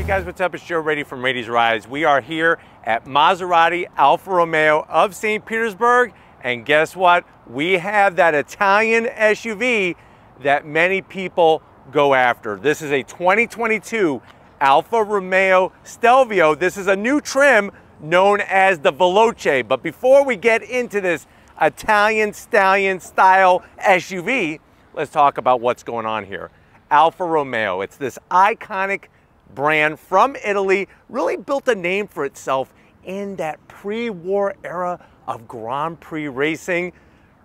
Hey guys, what's up? It's Joe Raiti from Raiti's Rides. We are here at Maserati Alfa Romeo of St. Petersburg, and guess what? We have that Italian SUV that many people go after. This is a 2022 Alfa Romeo Stelvio. This is a new trim known as the Veloce. But before we get into this Italian stallion style SUV, let's talk about what's going on here. Alfa Romeo, it's this iconic brand from Italy, really built a name for itself in that pre-war era of Grand Prix racing.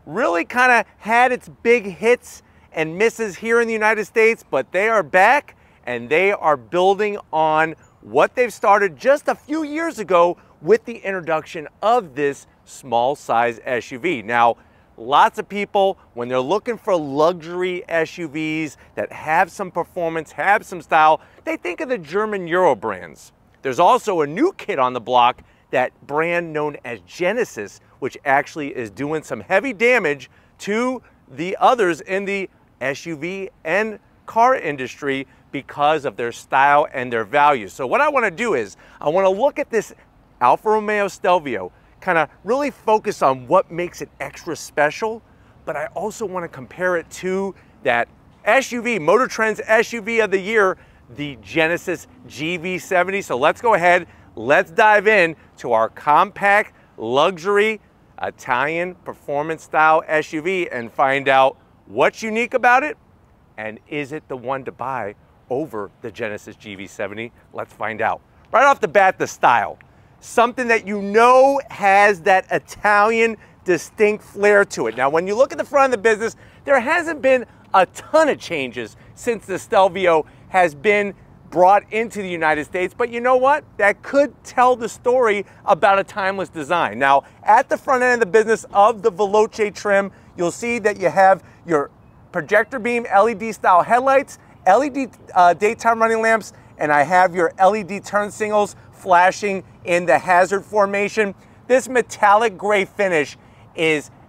Really kind of had its big hits and misses here in the United States, but they are back and they are building on what they've started just a few years ago with the introduction of this small size SUV. Now, lots of people, when they're looking for luxury SUVs that have some performance, have some style, they think of the German Euro brands. There's also a new kid on the block, that brand known as Genesis, which actually is doing some heavy damage to the others in the SUV and car industry because of their style and their value. So what I want to do is, I want to look at this Alfa Romeo Stelvio, kind of really focus on what makes it extra special, but I also want to compare it to that SUV, Motor Trend's SUV of the year, the Genesis GV70. So let's go ahead, let's dive in to our compact, luxury, Italian performance style SUV and find out what's unique about it, and is it the one to buy over the Genesis GV70? Let's find out. Right off the bat, the style. Something that you know has that Italian distinct flair to it. Now, when you look at the front of the business, there hasn't been a ton of changes since the Stelvio has been brought into the United States, but you know what? That could tell the story about a timeless design. Now, at the front end of the business of the Veloce trim, you'll see that you have your projector beam LED style headlights, LED daytime running lamps, and I have your LED turn signals flashing in the hazard formation. This metallic gray finish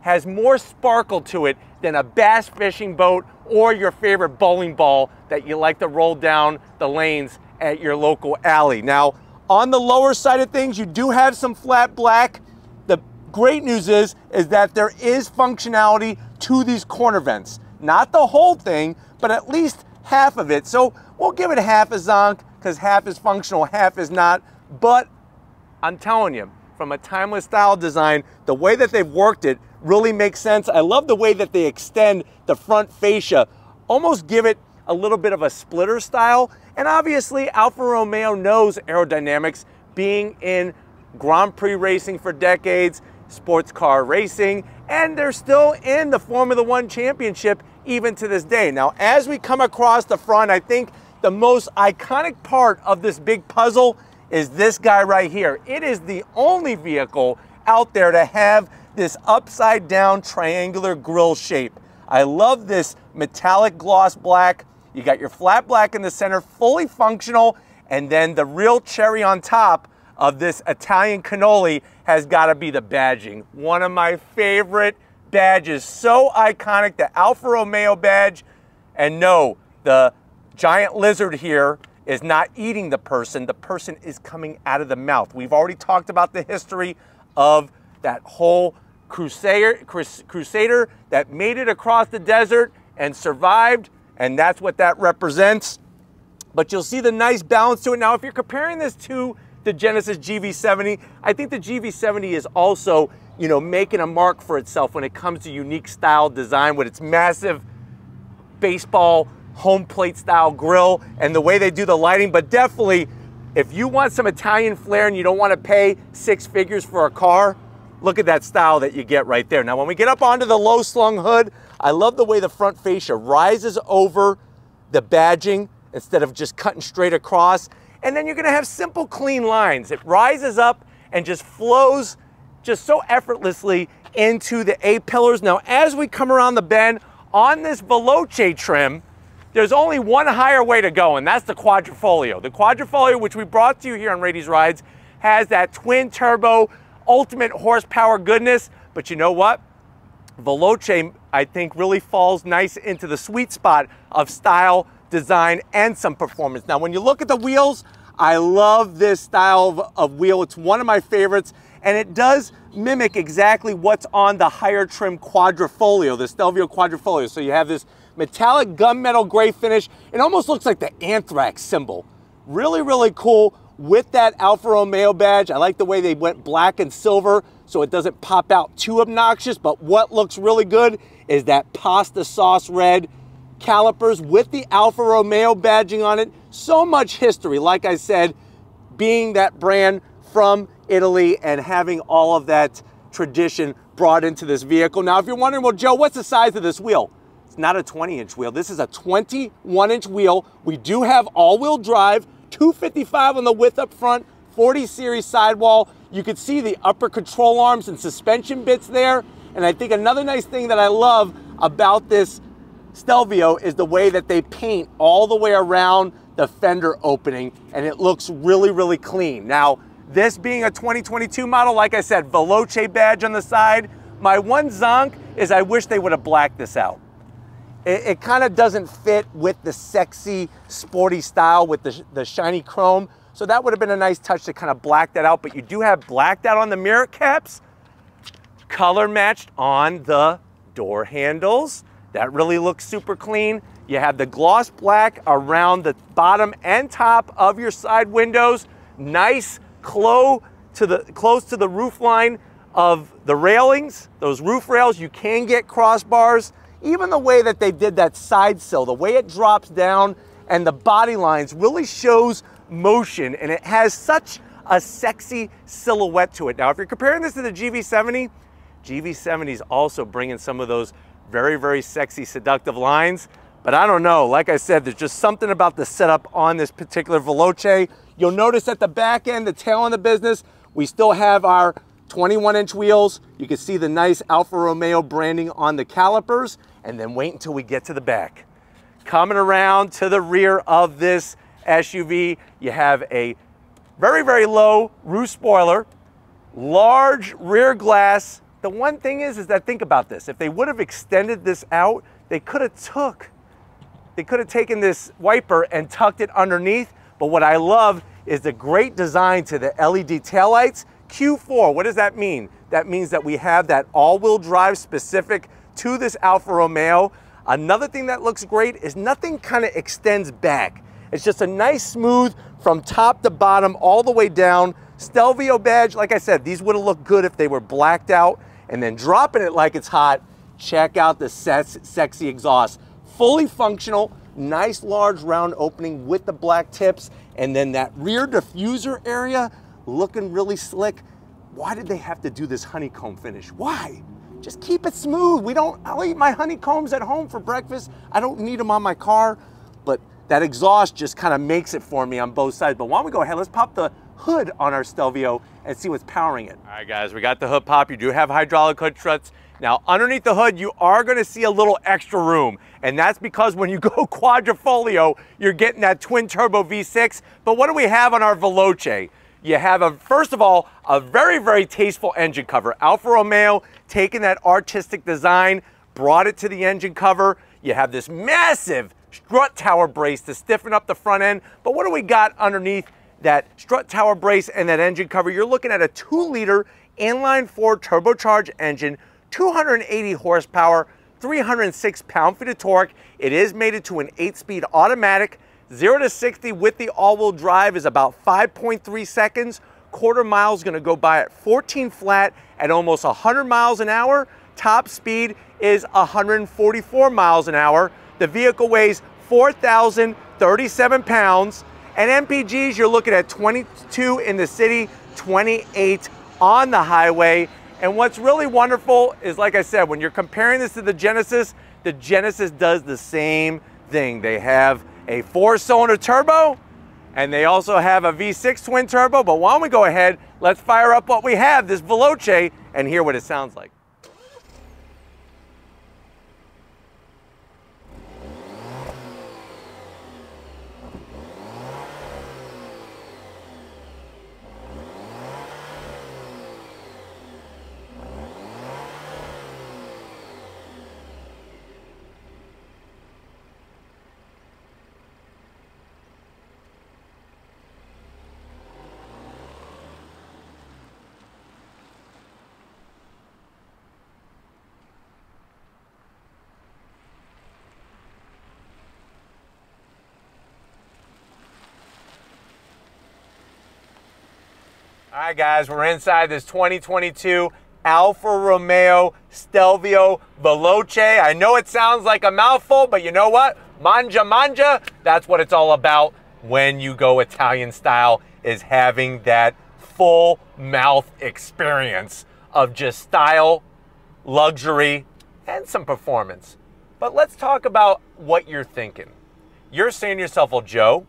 has more sparkle to it than a bass fishing boat or your favorite bowling ball that you like to roll down the lanes at your local alley. Now, on the lower side of things, you do have some flat black. The great news is that there is functionality to these corner vents. Not the whole thing, but at least half of it. So we'll give it half a zonk, because half is functional, half is not. But I'm telling you, from a timeless style design, the way that they've worked it really makes sense. I love the way that they extend the front fascia, almost give it a little bit of a splitter style. And obviously, Alfa Romeo knows aerodynamics, being in Grand Prix racing for decades, sports car racing, and they're still in the Formula One championship even to this day. Now, as we come across the front, I think the most iconic part of this big puzzle is this guy right here. It is the only vehicle out there to have this upside down triangular grille shape. I love this metallic gloss black. You got your flat black in the center, fully functional, and then the real cherry on top of this Italian cannoli has got to be the badging. One of my favorite badges, so iconic, the Alfa Romeo badge. And no, the giant lizard here is not eating the person is coming out of the mouth. We've already talked about the history of that whole crusader that made it across the desert and survived, and that's what that represents. But you'll see the nice balance to it. Now, if you're comparing this to the Genesis GV70, I think the GV70 is also, you know, making a mark for itself when it comes to unique style design with its massive baseball home plate style grille and the way they do the lighting. But definitely, if you want some Italian flair and you don't want to pay 6 figures for a car, look at that style that you get right there. Now, when we get up onto the low slung hood, I love the way the front fascia rises over the badging instead of just cutting straight across. And then you're gonna have simple, clean lines. It rises up and just flows just so effortlessly into the A-pillars. Now, as we come around the bend on this Veloce trim, there's only one higher way to go, and that's the Quadrifoglio. The Quadrifoglio, which we brought to you here on Raiti's Rides, has that twin turbo, ultimate horsepower goodness. But you know what? Veloce, I think, really falls nice into the sweet spot of style, design, and some performance. Now, when you look at the wheels, I love this style of wheel. It's one of my favorites, and it does mimic exactly what's on the higher trim Quadrifoglio, the Stelvio Quadrifoglio. So you have this metallic gunmetal gray finish. It almost looks like the anthrax symbol. Really, really cool with that Alfa Romeo badge. I like the way they went black and silver so it doesn't pop out too obnoxious, but what looks really good is that pasta sauce red calipers with the Alfa Romeo badging on it. So much history, like I said, being that brand from Italy and having all of that tradition brought into this vehicle. Now, if you're wondering, well, Joe, what's the size of this wheel? It's not a 20-inch wheel. This is a 21-inch wheel. We do have all-wheel drive, 255 on the width up front, 40 series sidewall. You can see the upper control arms and suspension bits there. And I think another nice thing that I love about this Stelvio is the way that they paint all the way around the fender opening, and it looks really, really clean. Now, this being a 2022 model, like I said, Veloce badge on the side. My one zonk is I wish they would have blacked this out. It kind of doesn't fit with the sexy, sporty style with the shiny chrome. So that would have been a nice touch to kind of black that out, but you do have blacked out on the mirror caps, color matched on the door handles. That really looks super clean. You have the gloss black around the bottom and top of your side windows. Nice close to the roof line of the railings, those roof rails. You can get crossbars. Even the way that they did that side sill, the way it drops down and the body lines really shows motion, and it has such a sexy silhouette to it. Now, if you're comparing this to the GV70, GV70 is also bringing some of those very, very sexy, seductive lines. But I don't know, like I said, there's just something about the setup on this particular Veloce. You'll notice at the back end, the tail end of the business, we still have our 21-inch wheels. You can see the nice Alfa Romeo branding on the calipers, and then wait until we get to the back. Coming around to the rear of this SUV, you have a very, very low roof spoiler, large rear glass. The one thing is that think about this. If they would have extended this out, they could have taken this wiper and tucked it underneath. But what I love is the great design to the LED taillights. Q4, what does that mean? That means that we have that all-wheel drive specific to this Alfa Romeo. Another thing that looks great is nothing kind of extends back. It's just a nice smooth from top to bottom all the way down. Stelvio badge, like I said, these would have looked good if they were blacked out. And then dropping it like it's hot, check out the sexy exhaust. Fully functional, nice large round opening with the black tips. And then that rear diffuser area looking really slick. Why did they have to do this honeycomb finish? Why? Just keep it smooth. I'll eat my honeycombs at home for breakfast. I don't need them on my car, but that exhaust just kind of makes it for me on both sides. But why don't we go ahead, let's pop the hood on our Stelvio and see what's powering it. All right, guys, we got the hood pop. You do have hydraulic hood struts. Now, underneath the hood, you are gonna see a little extra room, and that's because when you go Quadrifoglio, you're getting that twin turbo V6. But what do we have on our Veloce? You have, first of all, a very, very tasteful engine cover. Alfa Romeo taking that artistic design, brought it to the engine cover. You have this massive strut tower brace to stiffen up the front end. But what do we got underneath that strut tower brace and that engine cover? You're looking at a 2-liter inline-4 turbocharged engine, 280 horsepower, 306 pound-feet of torque. It is mated to an 8-speed automatic. 0 to 60 with the all-wheel drive is about 5.3 seconds. Quarter mile is going to go by at 14 flat at almost 100 miles an hour. Top speed is 144 miles an hour. The vehicle weighs 4,037 pounds. And MPGs, you're looking at 22 in the city, 28 on the highway. And what's really wonderful is, like I said, when you're comparing this to the Genesis does the same thing. They have a 4-cylinder turbo, and they also have a V6 twin turbo. But why don't we go ahead, let's fire up what we have, this Veloce, and hear what it sounds like. All right, guys, we're inside this 2022 Alfa Romeo Stelvio Veloce. I know it sounds like a mouthful, but you know what? Manja, that's what it's all about when you go Italian style, is having that full mouth experience of just style, luxury, and some performance. But let's talk about what you're thinking. You're saying to yourself, well, Joe,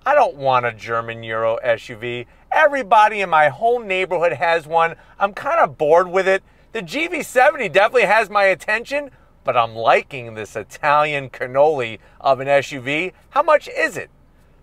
I don't want a German Euro SUV. Everybody in my whole neighborhood has one. I'm kind of bored with it. The GV70 definitely has my attention, but I'm liking this Italian cannoli of an SUV. How much is it?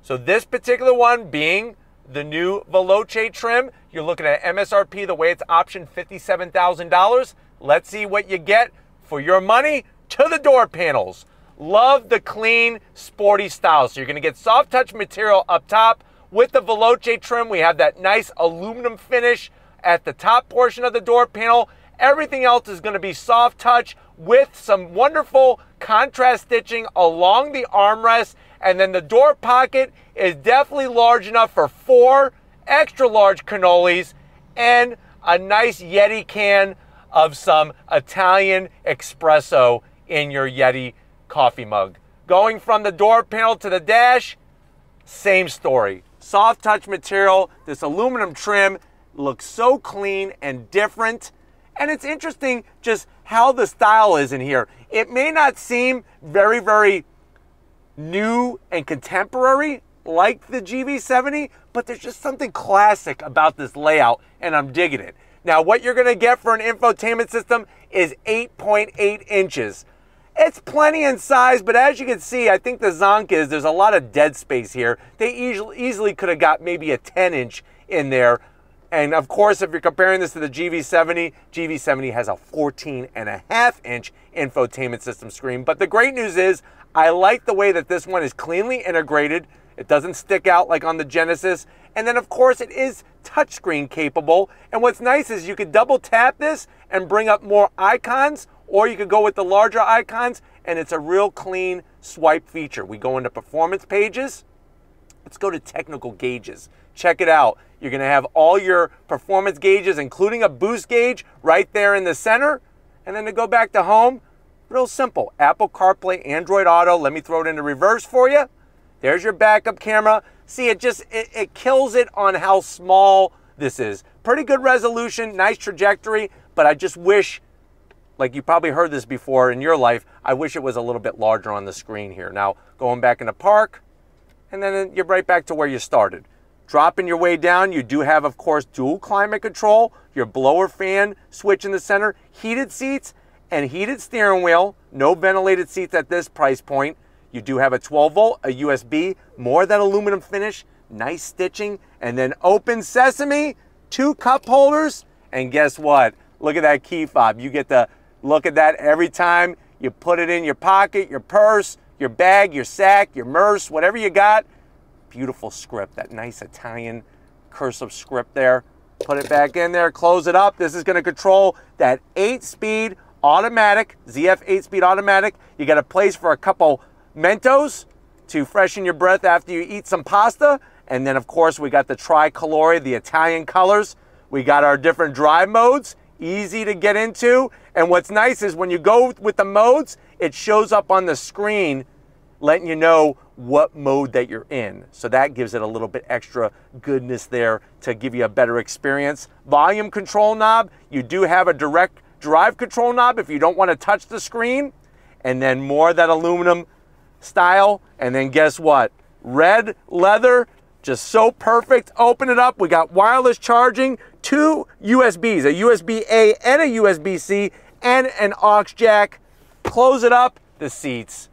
So this particular one being the new Veloce trim, you're looking at MSRP, the way it's optioned, $57,000. Let's see what you get for your money. To the door panels. Love the clean, sporty style. So you're going to get soft touch material up top. With the Veloce trim, we have that nice aluminum finish at the top portion of the door panel. Everything else is going to be soft touch with some wonderful contrast stitching along the armrest. And then the door pocket is definitely large enough for 4 extra large cannolis and a nice Yeti can of some Italian espresso in your Yeti coffee mug. Going from the door panel to the dash, same story. Soft touch material, this aluminum trim looks so clean and different. And it's interesting just how the style is in here. It may not seem very, very new and contemporary like the GV70, but there's just something classic about this layout, and I'm digging it. Now, what you're gonna get for an infotainment system is 8.8 inches. It's plenty in size, but as you can see, I think the zonk is there's a lot of dead space here. They easily could have got maybe a 10-inch in there. And of course, if you're comparing this to the GV70, GV70 has a 14.5-inch infotainment system screen. But the great news is, I like the way that this one is cleanly integrated. It doesn't stick out like on the Genesis. And then of course, it is touchscreen capable. And what's nice is you could double tap this and bring up more icons, or you could go with the larger icons, and it's a real clean swipe feature. We go into performance pages. Let's go to technical gauges. Check it out. You're gonna have all your performance gauges, including a boost gauge right there in the center. And then to go back to home, real simple. Apple CarPlay, Android Auto. Let me throw it into reverse for you. There's your backup camera. See, it kills it on how small this is. Pretty good resolution, nice trajectory, but I just wish, like you probably heard this before in your life, I wish it was a little bit larger on the screen here. Now, going back into park, and then you're right back to where you started. Dropping your way down, you do have, of course, dual climate control, your blower fan switch in the center, heated seats, and heated steering wheel. No ventilated seats at this price point. You do have a 12-volt, a USB, more than aluminum finish, nice stitching, and then open sesame, 2 cup holders, and guess what? Look at that key fob. You get to look at that every time you put it in your pocket, your purse, your bag, your sack, your merce, whatever you got. Beautiful script, that nice Italian cursive script there. Put it back in there, close it up. This is gonna control that 8-speed automatic, ZF 8-speed automatic. You got a place for a couple Mentos to freshen your breath after you eat some pasta. And then of course we got the tricolore, the Italian colors. We got our different drive modes, easy to get into. And what's nice is when you go with the modes, it shows up on the screen letting you know what mode that you're in. So that gives it a little bit extra goodness there to give you a better experience. Volume control knob, you do have a direct drive control knob if you don't want to touch the screen. And then more of that aluminum style. And then guess what? Red leather, just so perfect. Open it up, we got wireless charging, 2 USBs, a USB-A and a USB-C, and an aux jack. Close it up, the seats.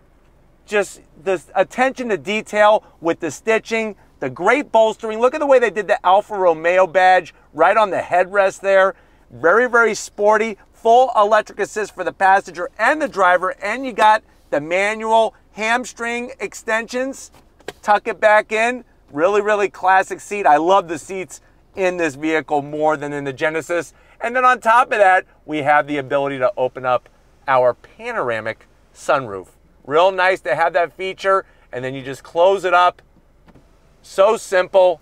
Just the attention to detail with the stitching, the great bolstering. Look at the way they did the Alfa Romeo badge right on the headrest there. Very, very sporty. Full electric assist for the passenger and the driver. And you got the manual hamstring extensions. Tuck it back in. Really, really classic seat. I love the seats in this vehicle more than in the Genesis. And then on top of that, we have the ability to open up our panoramic sunroof. Real nice to have that feature, and then you just close it up. So simple.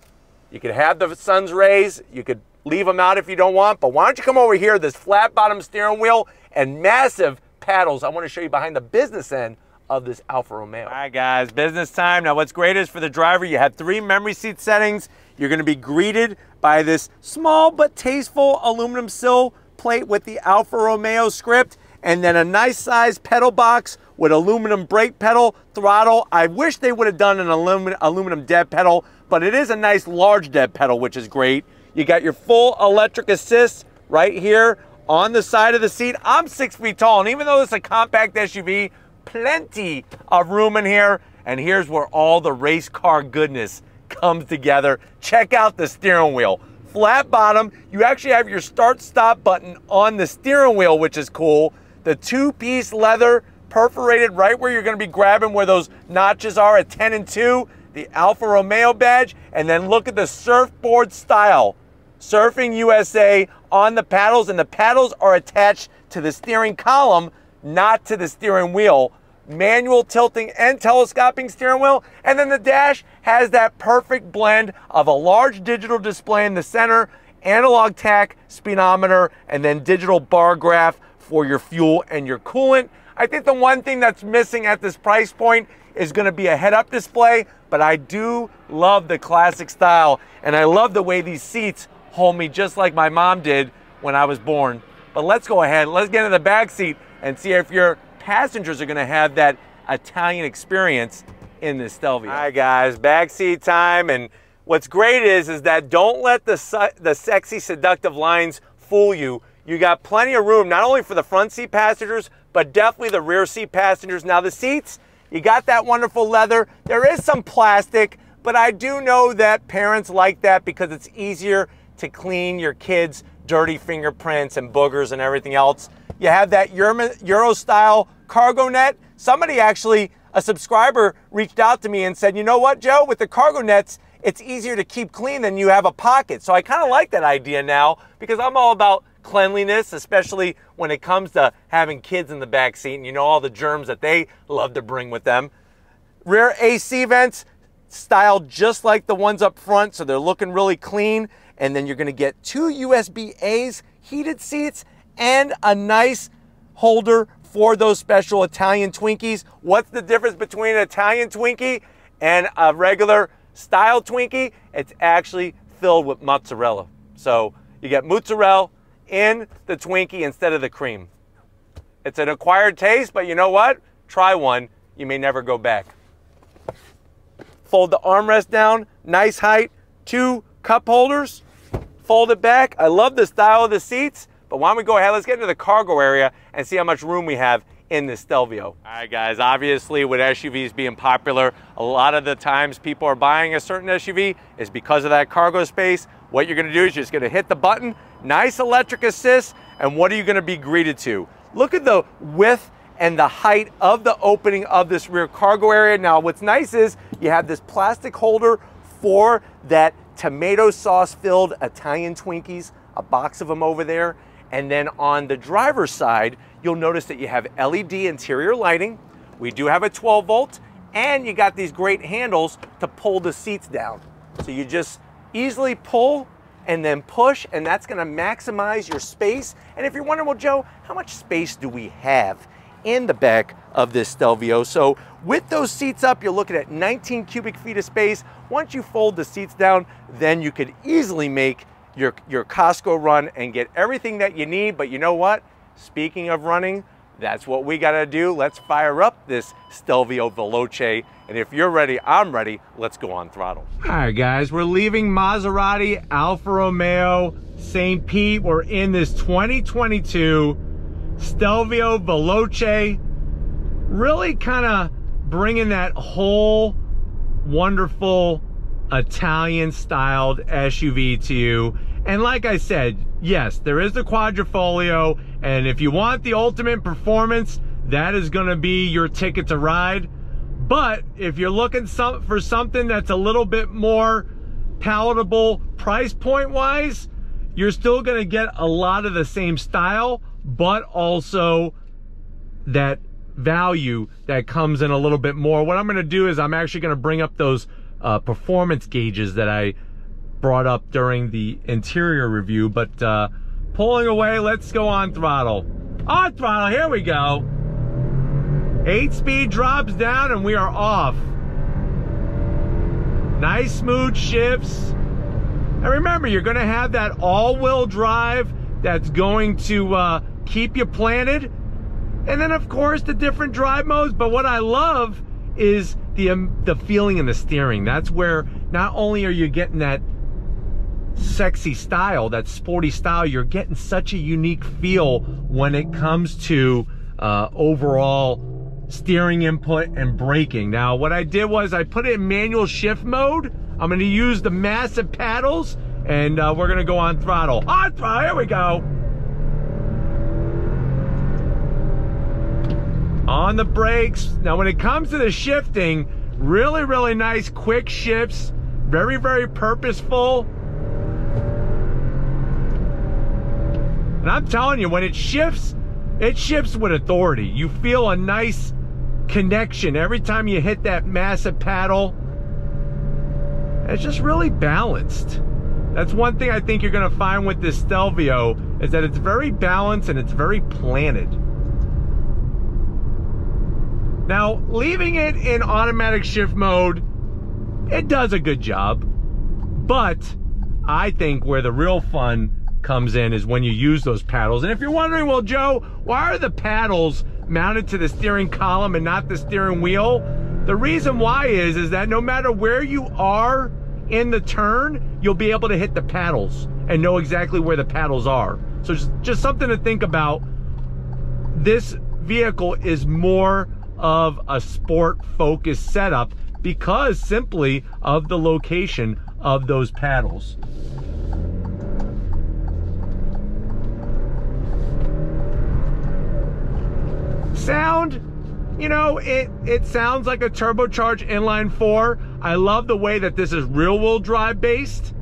You could have the sun's rays, you could leave them out if you don't want, but why don't you come over here, this flat bottom steering wheel and massive paddles. I want to show you behind the business end of this Alfa Romeo. All right, guys, business time. Now, what's great is for the driver, you have 3 memory seat settings. You're going to be greeted by this small but tasteful aluminum sill plate with the Alfa Romeo script, and then a nice size pedal box with aluminum brake pedal, throttle. I wish they would have done an aluminum dead pedal, but it is a nice large dead pedal, which is great. You got your full electric assist right here on the side of the seat. I'm 6 feet tall, and even though it's a compact SUV, plenty of room in here. And here's where all the race car goodness comes together. Check out the steering wheel. Flat bottom. You actually have your start stop button on the steering wheel, which is cool. The 2-piece leather perforated right where you're going to be grabbing where those notches are at 10 and 2. The Alfa Romeo badge. And then look at the surfboard style. Surfing USA on the paddles, and the paddles are attached to the steering column, not to the steering wheel. Manual tilting and telescoping steering wheel, and then the dash has that perfect blend of a large digital display in the center, analog tach speedometer, and then digital bar graph for your fuel and your coolant. I think the one thing that's missing at this price point is going to be a head-up display, but I do love the classic style, and I love the way these seats hold me just like my mom did when I was born. But let's go ahead, let's get in the back seat and see if your passengers are going to have that Italian experience in this Stelvio. All right, guys, back seat time. And what's great is that don't let the sexy, seductive lines fool you. You got plenty of room, not only for the front seat passengers, but definitely the rear seat passengers. Now, the seats, you got that wonderful leather. There is some plastic, but I do know that parents like that because it's easier to clean your kids' dirty fingerprints and boogers and everything else. You have that Euro-style cargo net. Somebody actually, a subscriber, reached out to me and said, you know what, Joe, with the cargo nets, it's easier to keep clean than you have a pocket. So I kind of like that idea now because I'm all about cleanliness, especially when it comes to having kids in the back seat and you know all the germs that they love to bring with them. Rear AC vents, styled just like the ones up front, so they're looking really clean. And then you're going to get 2 USB-A's, heated seats, and a nice holder for those special Italian Twinkies. What's the difference between an Italian Twinkie and a regular style Twinkie? It's actually filled with mozzarella. So you get mozzarella in the Twinkie instead of the cream. It's an acquired taste, but you know what? Try one. You may never go back. Fold the armrest down, nice height, 2 cup holders. Fold it back. I love the style of the seats, but why don't we go ahead, let's get into the cargo area and see how much room we have in this Stelvio. All right, guys, obviously with SUVs being popular, a lot of the times people are buying a certain SUV is because of that cargo space. What you're gonna do is you're just gonna hit the button, nice electric assist, and what are you gonna be greeted to? Look at the width and the height of the opening of this rear cargo area. Now, what's nice is you have this plastic holder for that tomato sauce filled Italian Twinkies, a box of them over there. And then on the driver's side, you'll notice that you have LED interior lighting. We do have a 12 volt, and you got these great handles to pull the seats down. So you just easily pull and then push, and that's gonna maximize your space. And if you're wondering, well, Joe, how much space do we have in the back of this Stelvio? So with those seats up, you're looking at 19 cubic feet of space. Once you fold the seats down, then you could easily make your Costco run and get everything that you need. But you know what? Speaking of running, that's what we gotta do. Let's fire up this Stelvio Veloce. And if you're ready, I'm ready. Let's go on throttle. All right, guys, we're leaving Maserati Alfa Romeo St. Pete. We're in this 2022 Stelvio Veloce. Really kind of bringing that whole wonderful Italian styled SUV to you. And like I said, yes, there is the Quadrifoglio, and if you want the ultimate performance, that is going to be your ticket to ride. But if you're looking for something that's a little bit more palatable price point wise, you're still going to get a lot of the same style, but also that value that comes in a little bit more. What I'm going to do is I'm actually going to bring up those performance gauges that I brought up during the interior review, but pulling away, let's go on throttle. On throttle, here we go. 8-speed drops down and we are off. Nice smooth shifts. And remember, you're gonna have that all-wheel drive that's going to keep you planted. And then of course the different drive modes, but what I love is the feeling in the steering. That's where not only are you getting that sexy style, that sporty style, you're getting such a unique feel when it comes to overall steering input and braking. Now what I did was I put it in manual shift mode. I'm going to use the massive paddles and we're going to go on throttle. On throttle, here we go. On the brakes. Now when it comes to the shifting, really nice quick shifts, very purposeful. And I'm telling you, when it shifts with authority. You feel a nice connection every time you hit that massive paddle. It's just really balanced. That's one thing I think you're gonna find with this Stelvio, is that it's very balanced and it's very planted. Now, leaving it in automatic shift mode, it does a good job. But I think where the real fun comes in is when you use those paddles. And if you're wondering, well, Joe, why are the paddles mounted to the steering column and not the steering wheel? The reason why is that no matter where you are in the turn, you'll be able to hit the paddles and know exactly where the paddles are. So just something to think about. This vehicle is more of a sport focused setup because simply of the location of those paddles. Sound, you know, it sounds like a turbocharged inline 4. I love the way that this is rear wheel drive based.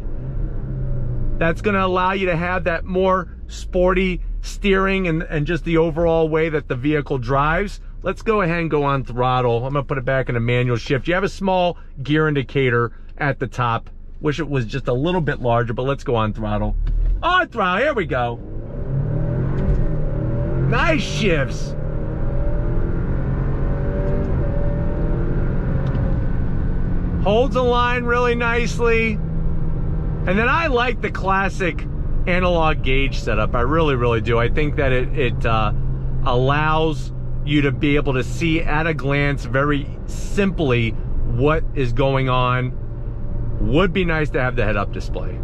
That's going to allow you to have that more sporty steering and just the overall way that the vehicle drives. Let's go ahead and go on throttle. I'm going to put it back in a manual shift. You have a small gear indicator at the top. Wish it was just a little bit larger, but let's go on throttle. On throttle, here we go. Nice shifts. Holds the line really nicely. And then I like the classic analog gauge setup. I really do. I think that it allows you to be able to see at a glance very simply what is going on. Would be nice to have the head-up display.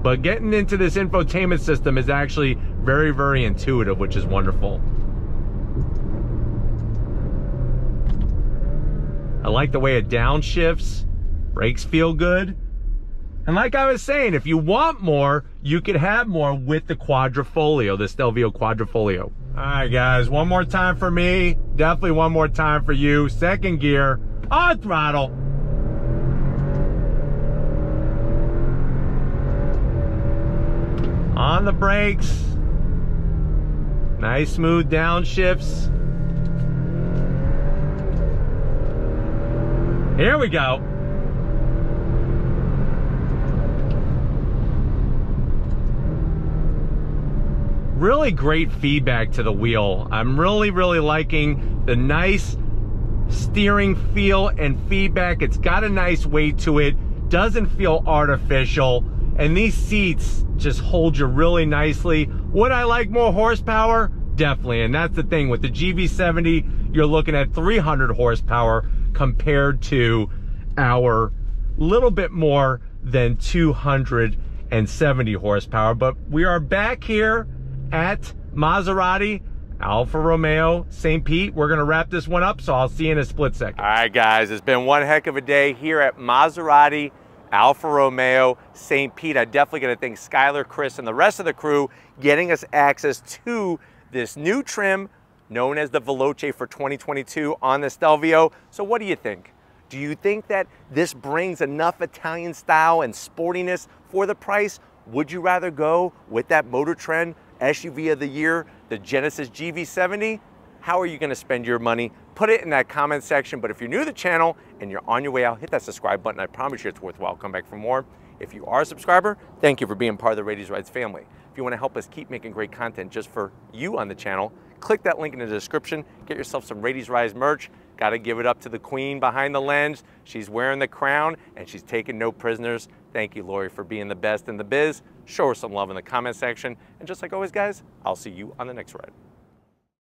But getting into this infotainment system is actually very intuitive, which is wonderful. I like the way it downshifts. Brakes feel good. And like I was saying, if you want more, you could have more with the Quadrifoglio, the Stelvio Quadrifoglio. All right, guys, one more time for me. Definitely one more time for you. Second gear, on throttle. On the brakes. Nice smooth downshifts. Here we go. Really great feedback to the wheel. I'm really liking the nice steering feel and feedback. It's got a nice weight to it. Doesn't feel artificial. And these seats just hold you really nicely. Would I like more horsepower? Definitely. And that's the thing. With the GV70, you're looking at 300 horsepower compared to our little bit more than 270 horsepower. But we are back here at Maserati Alfa Romeo St. Pete. We're gonna wrap this one up, so I'll see you in a split second. All right, guys, it's been one heck of a day here at Maserati Alfa Romeo St. Pete. I definitely gotta thank Skylar, Chris, and the rest of the crew getting us access to this new trim known as the Veloce for 2022 on the Stelvio. So what do you think? Do you think that this brings enough Italian style and sportiness for the price? Would you rather go with that Motor Trend SUV of the year, the Genesis GV70? How are you gonna spend your money? Put it in that comment section. But if you're new to the channel and you're on your way out, hit that subscribe button. I promise you it's worthwhile. Come back for more. If you are a subscriber, thank you for being part of the Raiti's Rides family. If you want to help us keep making great content just for you on the channel, click that link in the description, get yourself some Raiti's Rides merch. Got to give it up to the queen behind the lens. She's wearing the crown and she's taking no prisoners. Thank you, Lori, for being the best in the biz. Show her some love in the comment section. And just like always, guys, I'll see you on the next ride.